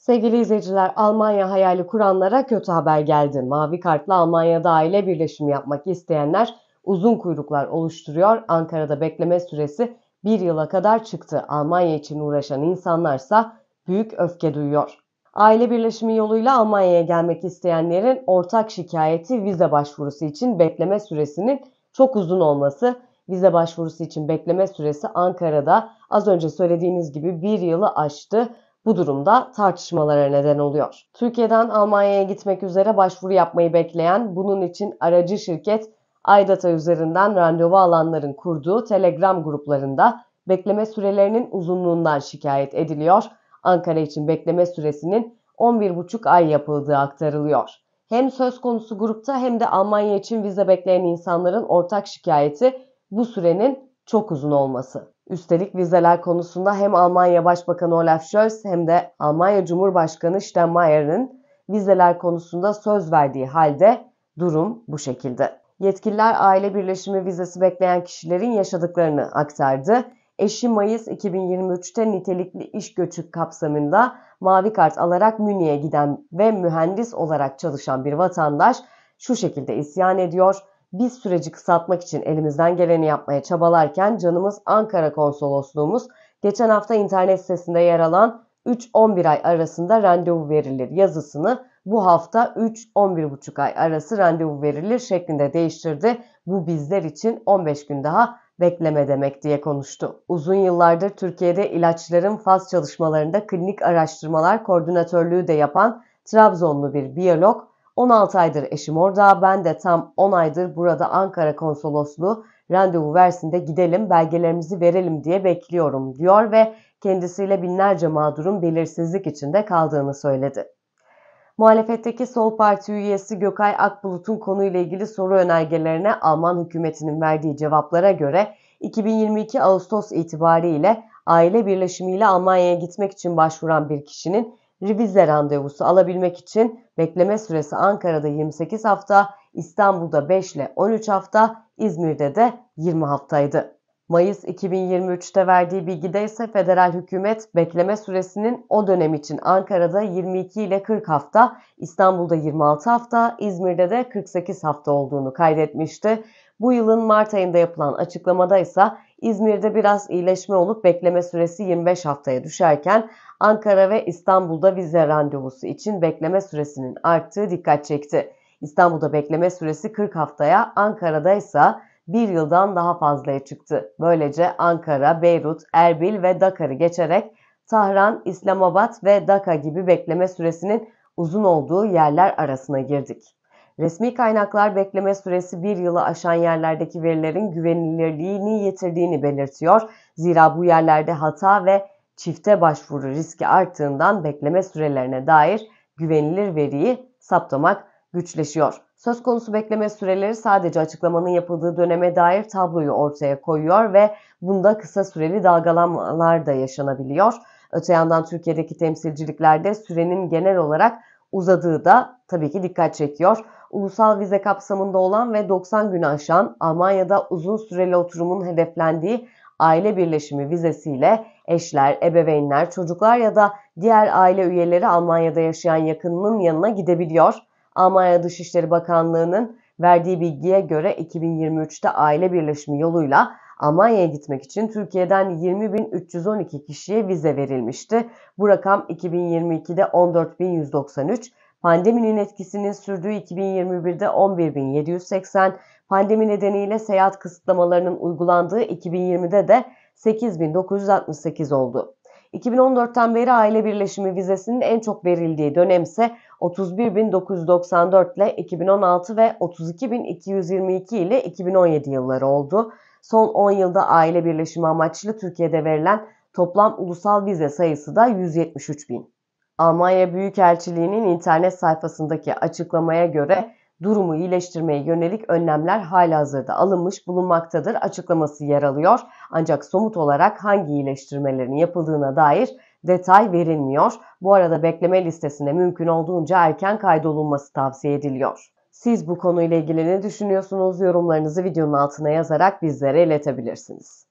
Sevgili izleyiciler, Almanya hayali kuranlara kötü haber geldi. Mavi kartla Almanya'da aile birleşimi yapmak isteyenler uzun kuyruklar oluşturuyor. Ankara'da bekleme süresi 1 yıla kadar çıktı. Almanya için uğraşan insanlarsa büyük öfke duyuyor. Aile birleşimi yoluyla Almanya'ya gelmek isteyenlerin ortak şikayeti vize başvurusu için bekleme süresinin çok uzun olması. Vize başvurusu için bekleme süresi Ankara'da az önce söylediğimiz gibi 1 yılı aştı. Bu durumda tartışmalara neden oluyor. Türkiye'den Almanya'ya gitmek üzere başvuru yapmayı bekleyen, bunun için aracı şirket Aydata üzerinden randevu alanların kurduğu Telegram gruplarında bekleme sürelerinin uzunluğundan şikayet ediliyor. Ankara için bekleme süresinin 11,5 ay yapıldığı aktarılıyor. Hem söz konusu grupta hem de Almanya için vize bekleyen insanların ortak şikayeti bu sürenin çok uzun olması. Üstelik vizeler konusunda hem Almanya Başbakanı Olaf Scholz hem de Almanya Cumhurbaşkanı Steinmeier'in vizeler konusunda söz verdiği halde durum bu şekilde. Yetkililer aile birleşimi vizesi bekleyen kişilerin yaşadıklarını aktardı. Eşi Mayıs 2023'te nitelikli iş göçü kapsamında mavi kart alarak Münih'e giden ve mühendis olarak çalışan bir vatandaş şu şekilde isyan ediyor. Biz süreci kısaltmak için elimizden geleni yapmaya çabalarken canımız Ankara Konsolosluğumuz geçen hafta internet sitesinde yer alan 3-11 ay arasında randevu verilir yazısını bu hafta 3-11,5 ay arası randevu verilir şeklinde değiştirdi. Bu bizler için 15 gün daha bekleme demek diye konuştu. Uzun yıllardır Türkiye'de ilaçların faz çalışmalarında klinik araştırmalar koordinatörlüğü de yapan Trabzonlu bir biyolog 16 aydır eşim orada, ben de tam 10 aydır burada Ankara Konsolosluğu randevu versin de gidelim, belgelerimizi verelim diye bekliyorum diyor ve kendisiyle binlerce mağdurun belirsizlik içinde kaldığını söyledi. Muhalefetteki Sol Parti üyesi Gökay Akbulut'un konuyla ilgili soru önergelerine Alman hükümetinin verdiği cevaplara göre 2022 Ağustos itibariyle aile birleşimiyle Almanya'ya gitmek için başvuran bir kişinin vize randevusu alabilmek için bekleme süresi Ankara'da 28 hafta, İstanbul'da 5 ile 13 hafta, İzmir'de de 20 haftaydı. Mayıs 2023'te verdiği bilgide ise federal hükümet bekleme süresinin o dönem için Ankara'da 22 ile 40 hafta, İstanbul'da 26 hafta, İzmir'de de 48 hafta olduğunu kaydetmişti. Bu yılın Mart ayında yapılan açıklamada ise İzmir'de biraz iyileşme olup bekleme süresi 25 haftaya düşerken Ankara ve İstanbul'da vize randevusu için bekleme süresinin arttığı dikkat çekti. İstanbul'da bekleme süresi 40 haftaya, Ankara'da ise 1 yıldan daha fazlaya çıktı. Böylece Ankara, Beyrut, Erbil ve Dakar'ı geçerek Tahran, İslamabad ve Dhaka gibi bekleme süresinin uzun olduğu yerler arasına girdik. Resmi kaynaklar bekleme süresi 1 yılı aşan yerlerdeki verilerin güvenilirliğini yitirdiğini belirtiyor. Zira bu yerlerde hata ve çifte başvuru riski arttığından bekleme sürelerine dair güvenilir veriyi saptamak güçleşiyor. Söz konusu bekleme süreleri sadece açıklamanın yapıldığı döneme dair tabloyu ortaya koyuyor ve bunda kısa süreli dalgalanmalar da yaşanabiliyor. Öte yandan Türkiye'deki temsilciliklerde sürenin genel olarak uzadığı da tabii ki dikkat çekiyor. Ulusal vize kapsamında olan ve 90 günü aşan Almanya'da uzun süreli oturumun hedeflendiği aile birleşimi vizesiyle eşler, ebeveynler, çocuklar ya da diğer aile üyeleri Almanya'da yaşayan yakınının yanına gidebiliyor. Almanya Dışişleri Bakanlığı'nın verdiği bilgiye göre 2023'te aile birleşimi yoluyla Almanya'ya gitmek için Türkiye'den 20.312 kişiye vize verilmişti. Bu rakam 2022'de 14.193, pandeminin etkisinin sürdüğü 2021'de 11.780, pandemi nedeniyle seyahat kısıtlamalarının uygulandığı 2020'de de 8.968 oldu. 2014'ten beri aile birleşimi vizesinin en çok verildiği dönem ise 31.994 ile 2016 ve 32.222 ile 2017 yılları oldu. Son 10 yılda aile birleşimi amaçlı Türkiye'de verilen toplam ulusal vize sayısı da 173.000. Almanya Büyükelçiliği'nin internet sayfasındaki açıklamaya göre durumu iyileştirmeye yönelik önlemler halihazırda alınmış bulunmaktadır açıklaması yer alıyor. Ancak somut olarak hangi iyileştirmelerin yapıldığına dair detay verilmiyor. Bu arada bekleme listesine mümkün olduğunca erken kaydolunması tavsiye ediliyor. Siz bu konuyla ilgili ne düşünüyorsunuz? Yorumlarınızı videonun altına yazarak bizlere iletebilirsiniz.